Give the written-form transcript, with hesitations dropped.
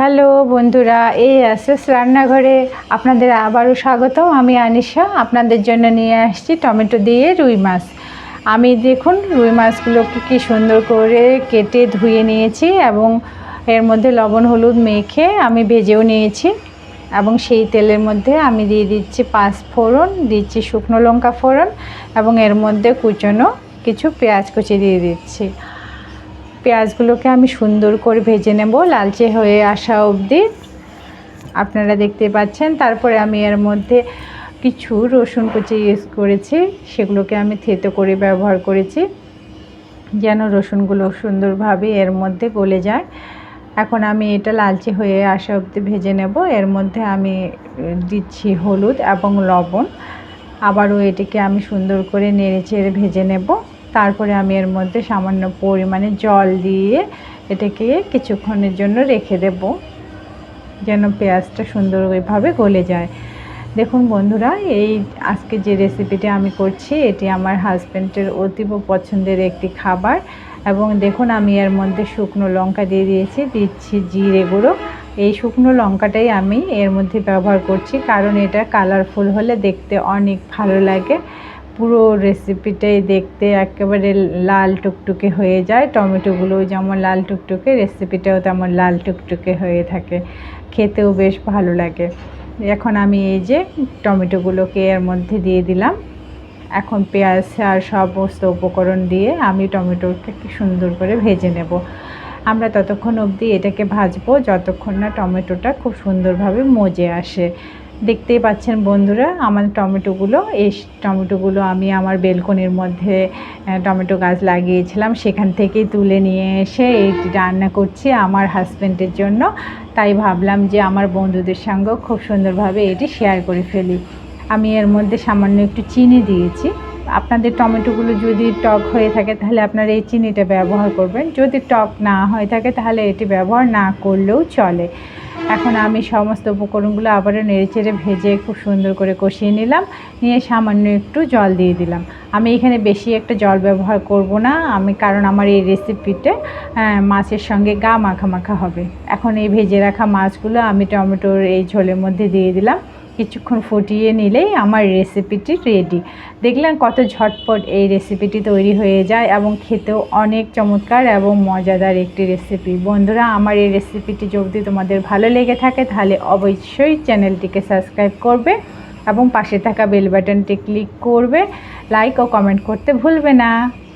Hello বন্ধুরা, এই SS রান্নাঘরে আপনাদের আবারও স্বাগতম। আমি আনিশা আপনাদের জন্য নিয়ে আসছি টমেটো দিয়ে রুই মাছ। আমি দেখুন রুই মাছগুলোকে কি সুন্দর করে কেটে ধুয়ে নিয়েছি এবং এর মধ্যে লবণ হলুদ মেখে আমি ভেজেও নিয়েছি। এবং সেই তেলের মধ্যে আমি দিয়ে দিচ্ছি 5 ফোড়ন, দিচ্ছি শুকনো লঙ্কা ফোড়ন এবং এর মধ্যে কুচনো কিছু পেঁয়াজ কুচি দিয়ে দিচ্ছি। পেঁয়াজগুলোকে আমি সুন্দর করে ভেজে নেব লালচে হয়ে আসা অবধি, আপনারা দেখতে পাচ্ছেন। তারপরে আমি এর মধ্যে কিছু রসুন কুচি ইউজ করেছি, সেগুলোকে আমি থেতো করে ব্যবহার করেছি যেন রসুনগুলো সুন্দরভাবে এর মধ্যে গলে যায়। এখন আমি এটা লালচে হয়ে আসা অবধি ভেজে নেব। এর মধ্যে আমি দিচ্ছি হলুদ এবং লবণ, আবারও এটিকে আমি সুন্দর করে নেড়ে চেড়ে ভেজে নেব। তারপরে আমি এর মধ্যে সামান্য পরিমাণে জল দিয়ে এটাকে কিছুক্ষণের জন্য রেখে দেব যেন পেঁয়াজটা সুন্দরভাবে গলে যায়। দেখুন বন্ধুরা, এই আজকে যে রেসিপিটি আমি করছি এটি আমার হাজব্যান্ডের অতীব পছন্দের একটি খাবার। এবং দেখুন আমি এর মধ্যে শুকনো লঙ্কা দিয়ে দিচ্ছি জিরে গুঁড়ো। এই শুকনো লঙ্কাটাই আমি এর মধ্যে ব্যবহার করছি, কারণ এটা কালারফুল হলে দেখতে অনেক ভালো লাগে। পুরো রেসিপিটাই দেখতে একেবারে লাল টুকটুকে হয়ে যায়। টমেটোগুলোও যেমন লাল টুকটুকে, রেসিপিটাও তেমন লাল টুকটুকে হয়ে থাকে, খেতেও বেশ ভালো লাগে। এখন আমি এই যে টমেটোগুলোকে এর মধ্যে দিয়ে দিলাম। এখন পেঁয়াজ আর সমস্ত উপকরণ দিয়ে আমি টমেটোকে সুন্দর করে ভেজে নেব। আমরা ততক্ষণ অবধি এটাকে ভাজবো যতক্ষণ না টমেটোটা খুব সুন্দরভাবে মজে আসে। দেখতেই পাচ্ছেন বন্ধুরা, আমার এই টমেটোগুলো আমি আমার বেলকনির মধ্যে টমেটো গাছ লাগিয়েছিলাম, সেখান থেকেই তুলে নিয়ে এসে এটি রান্না করছি আমার হাজব্যান্ডের জন্য। তাই ভাবলাম যে আমার বন্ধুদের সঙ্গেও খুব সুন্দরভাবে এটি শেয়ার করে ফেলি। আমি এর মধ্যে সামান্য একটু চিনি দিয়েছি। আপনাদের টমেটোগুলো যদি টক হয়ে থাকে তাহলে আপনারা এই চিনিটা ব্যবহার করবেন, যদি টক না হয়ে থাকে তাহলে এটি ব্যবহার না করলেও চলে। এখন আমি সমস্ত উপকরণগুলো আবারও নেড়েচেড়ে ভেজে খুব সুন্দর করে কষিয়ে নিলাম, নিয়ে সামান্য একটু জল দিয়ে দিলাম। আমি এখানে বেশি একটা জল ব্যবহার করব না, কারণ আমার এই রেসিপিতে মাছের সঙ্গে গা মাখা মাখা হবে। এখন এই ভেজে রাখা মাছগুলো আমি টমেটোর এই ঝোলের মধ্যে দিয়ে দিলাম। কিছুক্ষণ ফুটিয়ে নিলেই আমার রেসিপিটি রেডি। দেখলেন কত ঝটপট এই রেসিপিটি তৈরি হয়ে যায় এবং খেতেও অনেক চমৎকার এবং মজাদার একটি রেসিপি। বন্ধুরা, আমার এই রেসিপিটি যদি তোমাদের ভালো লেগে থাকে তাহলে অবশ্যই চ্যানেলটিকে সাবস্ক্রাইব করবে এবং পাশে থাকা বেল বাটনটি ক্লিক করবে। লাইক ও কমেন্ট করতে ভুলবে না।